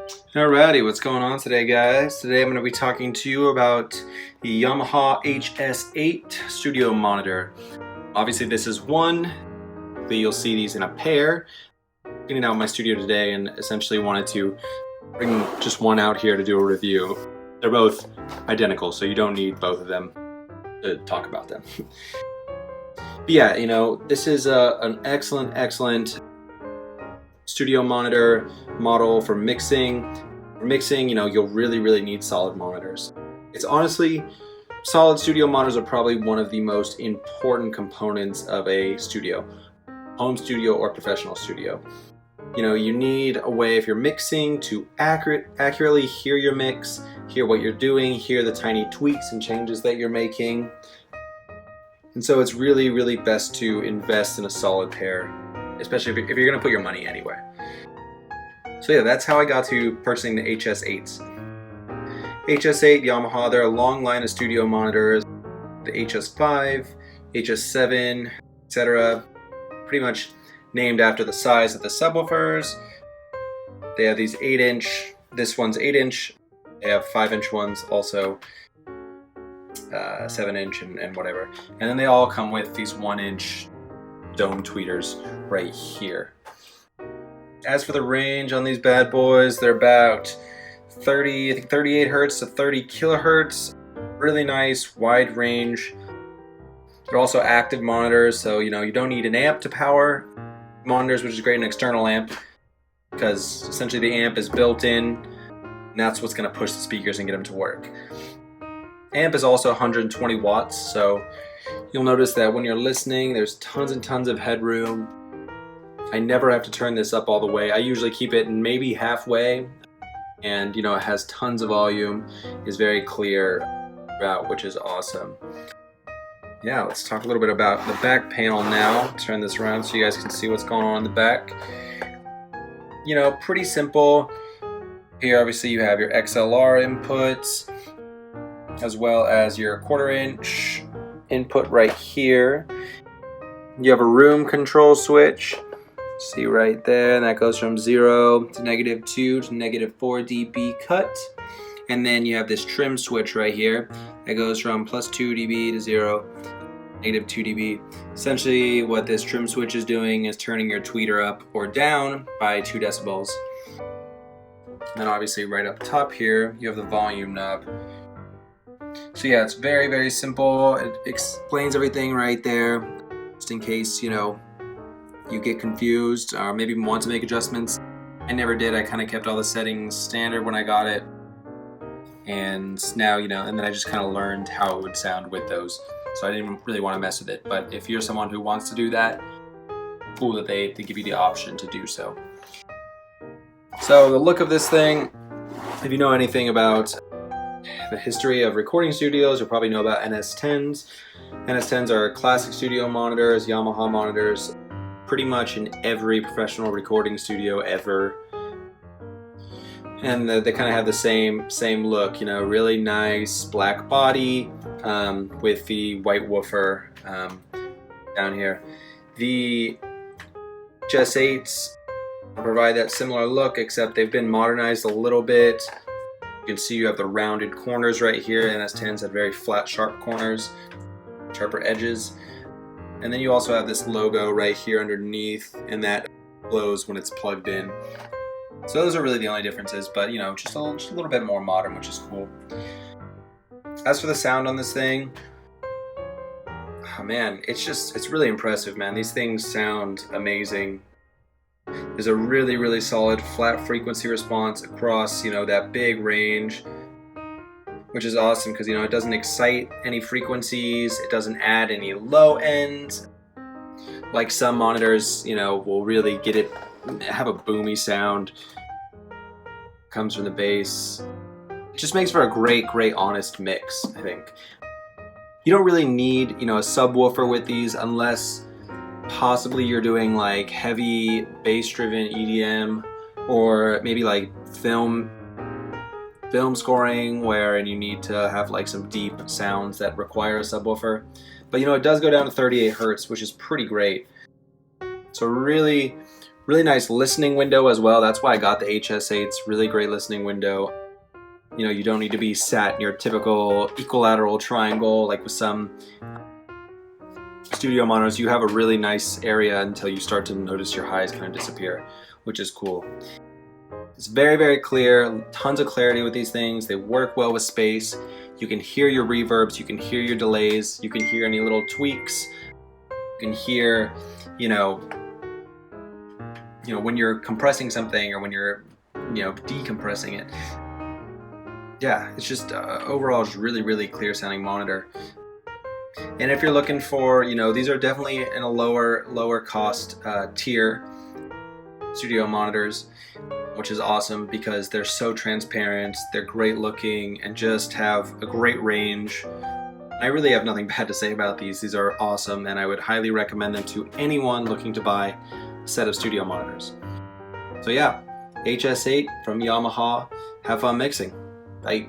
Alrighty, what's going on today, guys? Today I'm going to be talking to you about the Yamaha HS8 studio monitor. Obviously this is one, but you'll see these in a pair. I'm getting out in my studio today and essentially wanted to bring just one out here to do a review. They're both identical, so you don't need both of them to talk about them. But yeah, this is an excellent studio monitor model for mixing. For mixing, you'll really need solid monitors. It's honestly, solid studio monitors are probably one of the most important components of a studio, home studio or professional studio. You need a way, if you're mixing, to accurately hear your mix, hear what you're doing, hear the tiny tweaks and changes that you're making. And so it's really best to invest in a solid pair, especially if you're going to put your money anywhere. So yeah, that's how I got to purchasing the HS8s. HS8, Yamaha, they're a long line of studio monitors. The HS5, HS7, etc. Pretty much named after the size of the subwoofers. They have these 8-inch, this one's 8-inch. They have 5-inch ones also, 7-inch and whatever. And then they all come with these 1-inch dome tweeters right here. As for the range on these bad boys, they're about 38 hertz to 30 kilohertz. Really nice, wide range. They're also active monitors, so you don't need an amp to power monitors, which is great, an external amp, because essentially the amp is built in, and that's what's going to push the speakers and get them to work. Amp is also 120 watts, so you'll notice that when you're listening, there's tons and tons of headroom. I never have to turn this up all the way. I usually keep it maybe halfway, and it has tons of volume, is very clear throughout, which is awesome. Yeah, let's talk a little bit about the back panel now. Turn this around so you guys can see what's going on in the back. Pretty simple. Here obviously you have your XLR inputs, as well as your 1/4 inch input right here. You have a room control switch. See right there, and that goes from 0 to -2 to -4 dB cut. And then you have this trim switch right here that goes from +2 dB to 0, -2 dB. Essentially what this trim switch is doing is turning your tweeter up or down by 2 decibels. And then obviously right up top here you have the volume knob. So yeah, it's very simple. It explains everything right there, just in case you get confused or maybe want to make adjustments. I never did. I kind of kept all the settings standard when I got it, and now and then I just kind of learned how it would sound with those, so I didn't really want to mess with it. But if you're someone who wants to do that, cool that they give you the option to do so. So the look of this thing, if you know anything about the history of recording studios, you'll probably know about NS10s. NS10s are classic studio monitors, Yamaha monitors, pretty much in every professional recording studio ever. And they kind of have the same look, really nice black body with the white woofer down here. The HS8s provide that similar look, except they've been modernized a little bit. You can see you have the rounded corners right here. NS10s have very flat, sharp corners, sharper edges. And then you also have this logo right here underneath, and that glows when it's plugged in. So those are really the only differences, but just a little bit more modern, which is cool. As for the sound on this thing, oh man, it's really impressive, man. These things sound amazing. There's a really solid flat frequency response across that big range, which is awesome because it doesn't excite any frequencies, it doesn't add any low ends. Like some monitors, will really have a boomy sound. Comes from the bass. It just makes for a great honest mix, I think. You don't really need, a subwoofer with these unless possibly you're doing like heavy bass-driven EDM, or maybe like film scoring and you need to have like some deep sounds that require a subwoofer. But it does go down to 38 hertz, which is pretty great. So really Really nice listening window as well. That's why I got the HS8. It's really great listening window. You know, you don't need to be sat in your typical equilateral triangle like with some studio monitors. You have a really nice area until you start to notice your highs kind of disappear, which is cool. It's very, very clear, tons of clarity with these things. They work well with space. You can hear your reverbs, you can hear your delays, you can hear any little tweaks. You can hear, you know, when you're compressing something or when you're, decompressing it. Yeah, it's just overall just really, really clear sounding monitor. And if you're looking for, these are definitely in a lower cost tier studio monitors, which is awesome because they're so transparent, they're great looking, and just have a great range. I really have nothing bad to say about these. These are awesome, and I would highly recommend them to anyone looking to buy a set of studio monitors. So yeah, HS8 from Yamaha. Have fun mixing. Bye.